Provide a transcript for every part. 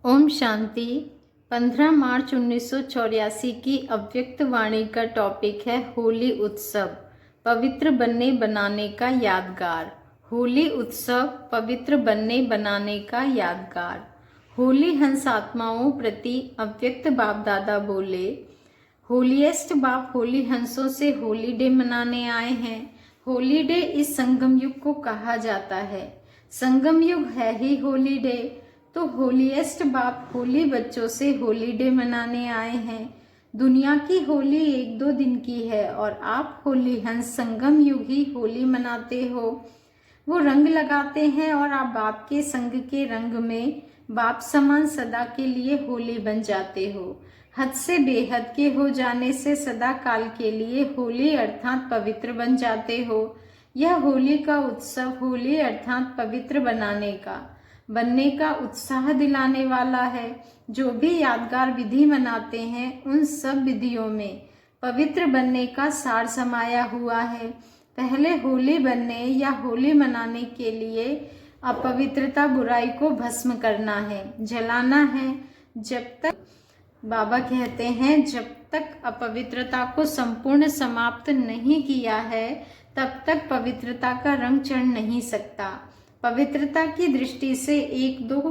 ओम शांति। 15 मार्च 1984 की अव्यक्त वाणी का टॉपिक है होली उत्सव, पवित्र बनने बनाने का यादगार। होली उत्सव, पवित्र बनने बनाने का यादगार। होली हंस आत्माओं प्रति अव्यक्त बाप दादा बोले, होलीएस्ट बाप होली हंसों से होली डे मनाने आए हैं। होली डे इस संगम युग को कहा जाता है। संगम युग है ही होली डे, तो होलीएस्ट बाप होली बच्चों से होली डे मनाने आए हैं। दुनिया की होली 1-2 दिन की है और आप होली हंस संगम युग ही होली मनाते हो। वो रंग लगाते हैं और आप बाप के संग के रंग में बाप समान सदा के लिए होली बन जाते हो। हद से बेहद के हो जाने से सदा काल के लिए होली अर्थात पवित्र बन जाते हो। यह होली का उत्सव होली अर्थात पवित्र बनने का उत्साह दिलाने वाला है। जो भी यादगार विधि मनाते हैं उन सब विधियों में पवित्र बनने का सार समाया हुआ है। पहले होली बनने या होली मनाने के लिए अपवित्रता बुराई को भस्म करना है, जलाना है। जब तक बाबा कहते हैं जब तक अपवित्रता को संपूर्ण समाप्त नहीं किया है तब तक पवित्रता का रंग चढ़ नहीं सकता। पवित्रता की दृष्टि से 1-2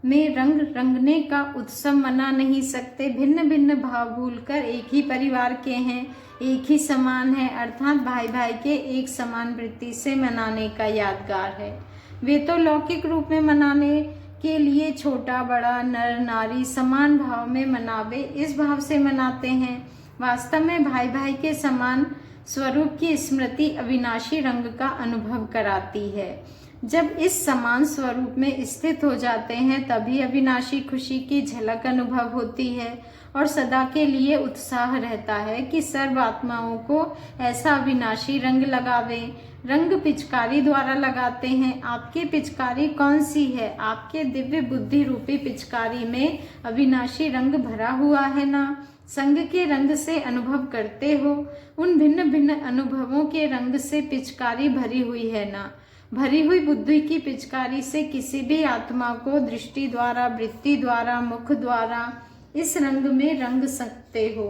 में रंग रंगने का उत्सव मना नहीं सकते। भिन्न भिन्न भाव भूलकर एक ही परिवार के हैं, एक ही समान है अर्थात भाई भाई के एक समान वृत्ति से मनाने का यादगार है। वे तो लौकिक रूप में मनाने के लिए छोटा बड़ा नर नारी समान भाव में मनावे इस भाव से मनाते हैं। वास्तव में भाई भाई के समान स्वरूप की स्मृति अविनाशी रंग का अनुभव कराती है। जब इस समान स्वरूप में स्थित हो जाते हैं तभी अविनाशी खुशी की झलक अनुभव होती है और सदा के लिए उत्साह रहता है कि सर्व आत्माओं को ऐसा अविनाशी रंग लगावे। रंग पिचकारी द्वारा लगाते हैं। आपकी पिचकारी कौन सी है? आपके दिव्य बुद्धि रूपी पिचकारी में अविनाशी रंग भरा हुआ है ना। संग के रंग से अनुभव करते हो। उन भिन्न भिन्न अनुभवों के रंग से पिचकारी भरी हुई है ना। भरी हुई बुद्धि की पिचकारी से किसी भी आत्मा को दृष्टि द्वारा, वृत्ति द्वारा, मुख द्वारा इस रंग में रंग सकते हो।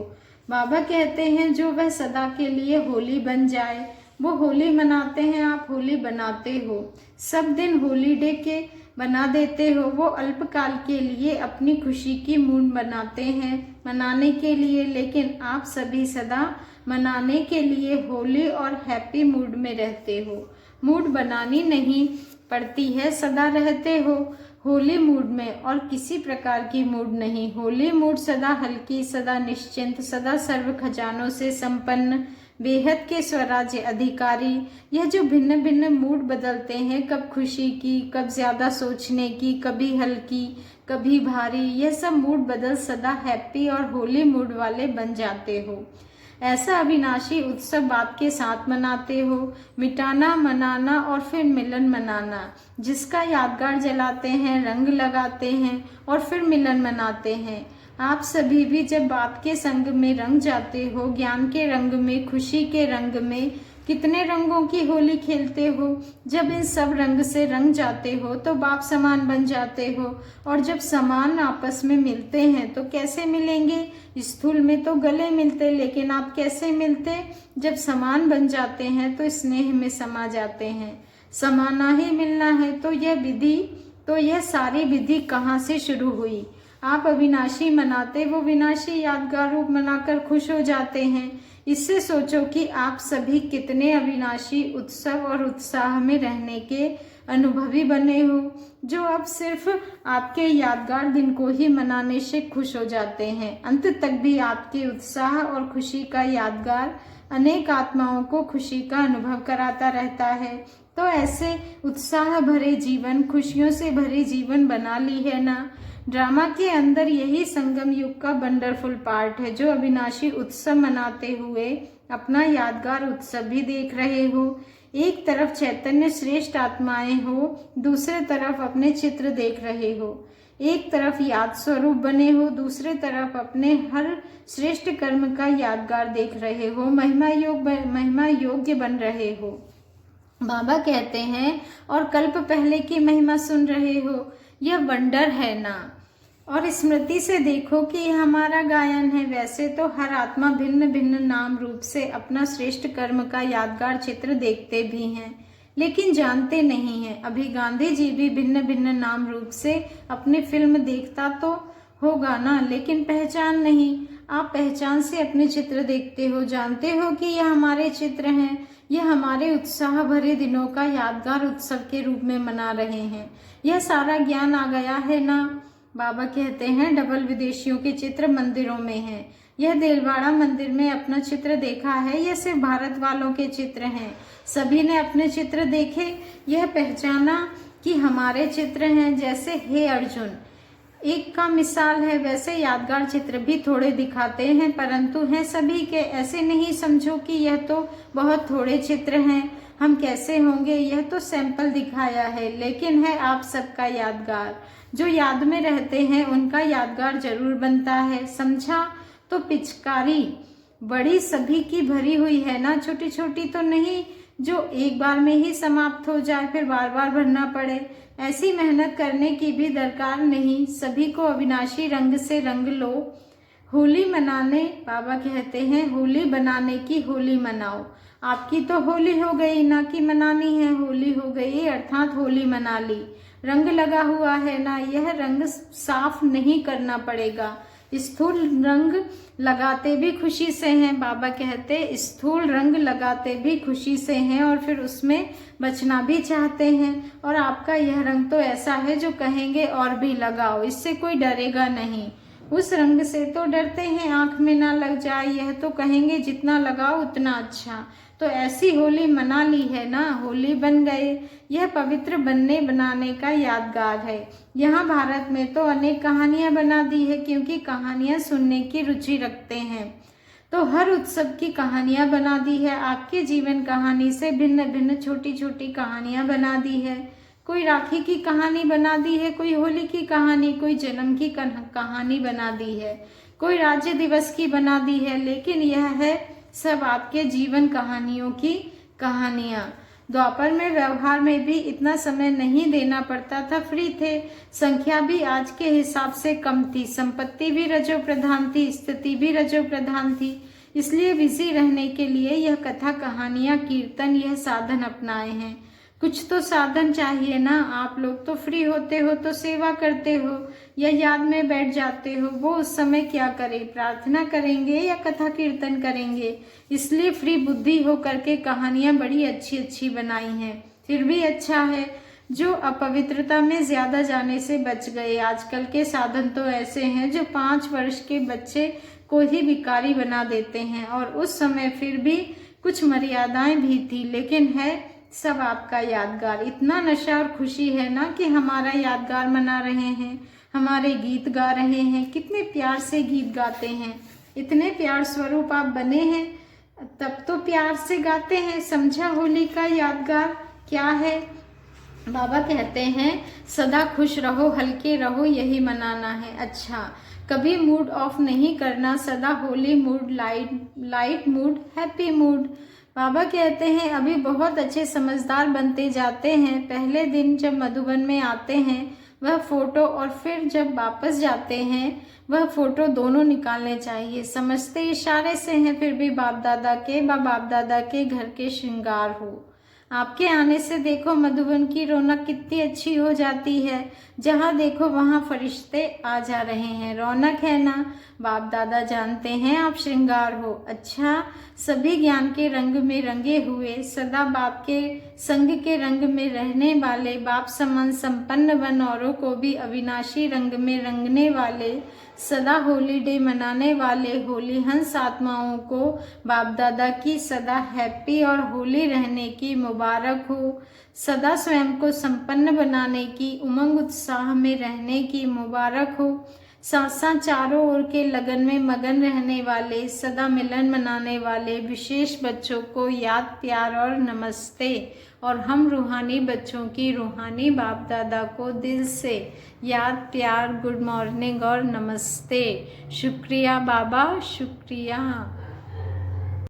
बाबा कहते हैं जो वह सदा के लिए होली बन जाए वो होली मनाते हैं, आप होली बनाते हो। सब दिन होली डे के बना देते हो। वो अल्पकाल के लिए अपनी खुशी की मूड बनाते हैं मनाने के लिए, लेकिन आप सभी सदा मनाने के लिए होली और हैप्पी मूड में रहते हो। मूड बनानी नहीं पड़ती है, सदा रहते हो होली मूड में और किसी प्रकार की मूड नहीं। होली मूड सदा हल्की, सदा निश्चिंत, सदा सर्व खजानों से संपन्न, बेहद के स्वराज्य अधिकारी। यह जो भिन्न भिन्न मूड बदलते हैं, कब खुशी की, कब ज्यादा सोचने की, कभी हल्की, कभी भारी, यह सब मूड बदल सदा हैप्पी और होली मूड वाले बन जाते हो। ऐसा अविनाशी उत्सव बाप के साथ मनाते हो। मिटाना, मनाना और फिर मिलन मनाना, जिसका यादगार जलाते हैं, रंग लगाते हैं और फिर मिलन मनाते हैं। आप सभी भी जब बाप के संग में रंग जाते हो, ज्ञान के रंग में, खुशी के रंग में, कितने रंगों की होली खेलते हो। जब इन सब रंग से रंग जाते हो तो बाप समान बन जाते हो। और जब समान आपस में मिलते हैं तो कैसे मिलेंगे? स्थूल में तो गले मिलते, लेकिन आप कैसे मिलते? जब समान बन जाते हैं तो स्नेह में समा जाते हैं। समाना ही मिलना है तो यह सारी विधि कहाँ से शुरू हुई? आप अविनाशी मनाते, वो विनाशी यादगार रूप मनाकर खुश हो जाते हैं। इससे सोचो कि आप सभी कितने अविनाशी उत्सव और उत्साह में रहने के अनुभवी बने हो, जो अब सिर्फ आपके यादगार दिन को ही मनाने से खुश हो जाते हैं। अंत तक भी आपके उत्साह और खुशी का यादगार अनेक आत्माओं को खुशी का अनुभव कराता रहता है। तो ऐसे उत्साह भरे जीवन, खुशियों से भरे जीवन बना ली है ना। ड्रामा के अंदर यही संगम युग का वंडरफुल पार्ट है, जो अविनाशी उत्सव मनाते हुए अपना यादगार उत्सव भी देख रहे हो। एक तरफ चैतन्य श्रेष्ठ आत्माएं हो, दूसरे तरफ अपने चित्र देख रहे हो। एक तरफ याद स्वरूप बने हो, दूसरे तरफ अपने हर श्रेष्ठ कर्म का यादगार देख रहे हो। महिमा योग्य बन रहे हो। बाबा कहते हैं और कल्प पहले की महिमा सुन रहे हो। यह वंडर है ना। और स्मृति से देखो कि ये हमारा गायन है। वैसे तो हर आत्मा भिन्न भिन्न नाम रूप से अपना श्रेष्ठ कर्म का यादगार चित्र देखते भी हैं, लेकिन जानते नहीं हैं। अभी गांधी जी भी भिन्न भिन्न नाम रूप से अपनी फिल्म देखता तो होगा ना, लेकिन पहचान नहीं। आप पहचान से अपने चित्र देखते हो, जानते हो कि यह हमारे चित्र हैं। यह हमारे उत्साह भरे दिनों का यादगार उत्सव के रूप में मना रहे हैं। यह सारा ज्ञान आ गया है ना। बाबा कहते हैं डबल विदेशियों के चित्र मंदिरों में हैं। यह देलवाड़ा मंदिर में अपना चित्र देखा है, यह सिर्फ भारत वालों के चित्र हैं। सभी ने अपने चित्र देखे, यह पहचाना कि हमारे चित्र हैं। जैसे हे अर्जुन एक का मिसाल है, वैसे यादगार चित्र भी थोड़े दिखाते हैं, परंतु हैं सभी के। ऐसे नहीं समझो कि यह तो बहुत थोड़े चित्र हैं, हम कैसे होंगे। यह तो सैंपल दिखाया है, लेकिन है आप सबका यादगार। जो याद में रहते हैं उनका यादगार जरूर बनता है, समझा। तो पिचकारी बड़ी सभी की भरी हुई है ना, छोटी छोटी तो नहीं जो एक बार में ही समाप्त हो जाए, फिर बार बार भरना पड़े। ऐसी मेहनत करने की भी दरकार नहीं। सभी को अविनाशी रंग से रंग लो। होली मनाने, बाबा कहते हैं होली बनाने की होली मनाओ। आपकी तो होली हो गई ना कि मनानी है, होली हो गई अर्थात होली मना ली। रंग लगा हुआ है ना, यह रंग साफ नहीं करना पड़ेगा। स्थूल रंग लगाते भी खुशी से हैं। बाबा कहते स्थूल रंग लगाते भी खुशी से हैं और फिर उसमें बचना भी चाहते हैं। और आपका यह रंग तो ऐसा है जो कहेंगे और भी लगाओ, इससे कोई डरेगा नहीं। उस रंग से तो डरते हैं आंख में ना लग जाए, यह तो कहेंगे जितना लगाओ उतना अच्छा। तो ऐसी होली मना ली है ना, होली बन गए। यह पवित्र बनने बनाने का यादगार है। यहाँ भारत में तो अनेक कहानियां बना दी है, क्योंकि कहानियां सुनने की रुचि रखते हैं। तो हर उत्सव की कहानियां बना दी है। आपके जीवन कहानी से भिन्न भिन्न छोटी छोटी कहानियां बना दी है। कोई राखी की कहानी बना दी है, कोई होली की कहानी, कोई जन्म की कहानी बना दी है, कोई राज्य दिवस की बना दी है, लेकिन यह है सब आपके जीवन कहानियों की कहानियां। द्वापर में व्यवहार में भी इतना समय नहीं देना पड़ता था, फ्री थे। संख्या भी आज के हिसाब से कम थी, संपत्ति भी रजो प्रधान थी, स्थिति भी रजो प्रधान थी। इसलिए बिजी रहने के लिए यह कथा कहानियां कीर्तन यह साधन अपनाए हैं। कुछ तो साधन चाहिए ना। आप लोग तो फ्री होते हो तो सेवा करते हो या याद में बैठ जाते हो। वो उस समय क्या करें, प्रार्थना करेंगे या कथा कीर्तन करेंगे। इसलिए फ्री बुद्धि हो करके कहानियां बड़ी अच्छी अच्छी बनाई हैं। फिर भी अच्छा है जो अपवित्रता में ज्यादा जाने से बच गए। आजकल के साधन तो ऐसे हैं जो 5 वर्ष के बच्चे को ही भिखारी बना देते हैं, और उस समय फिर भी कुछ मर्यादाएं भी थी, लेकिन है सब आपका यादगार। इतना नशा और खुशी है ना कि हमारा यादगार मना रहे हैं, हमारे गीत गा रहे हैं। कितने प्यार से गीत गाते हैं, इतने प्यार स्वरूप आप बने हैं, तब तो प्यार से गाते हैं। समझा होली का यादगार क्या है। बाबा कहते हैं सदा खुश रहो, हल्के रहो, यही मनाना है। अच्छा, कभी मूड ऑफ नहीं करना, सदा holy mood, light mood, happy mood. बाबा कहते हैं अभी बहुत अच्छे समझदार बनते जाते हैं। पहले दिन जब मधुबन में आते हैं वह फोटो, और फिर जब वापस जाते हैं वह फोटो दोनों निकालने चाहिए। समझते इशारे से हैं, फिर भी बाप दादा के घर के श्रृंगार हो। आपके आने से देखो मधुबन की रौनक कितनी अच्छी हो जाती है। जहाँ देखो वहाँ फरिश्ते आ जा रहे हैं। रौनक है ना। बाप दादा जानते हैं आप श्रृंगार हो। अच्छा, सभी ज्ञान के रंग में रंगे हुए, सदा बाप के संग के रंग में रहने वाले, बाप समान संपन्न बन औरों को भी अविनाशी रंग में रंगने वाले, सदा होली डे मनाने वाले होली हंस आत्माओं को बाप दादा की सदा हैप्पी और होली रहने की मुबारक हो। सदा स्वयं को संपन्न बनाने की उमंग उत्साह में रहने की मुबारक हो। साथ साथ चारों ओर के लगन में मगन रहने वाले, सदा मिलन मनाने वाले विशेष बच्चों को याद, प्यार और नमस्ते। और हम रूहानी बच्चों की रूहानी बाप दादा को दिल से याद, प्यार, गुड मॉर्निंग और नमस्ते। शुक्रिया बाबा, शुक्रिया।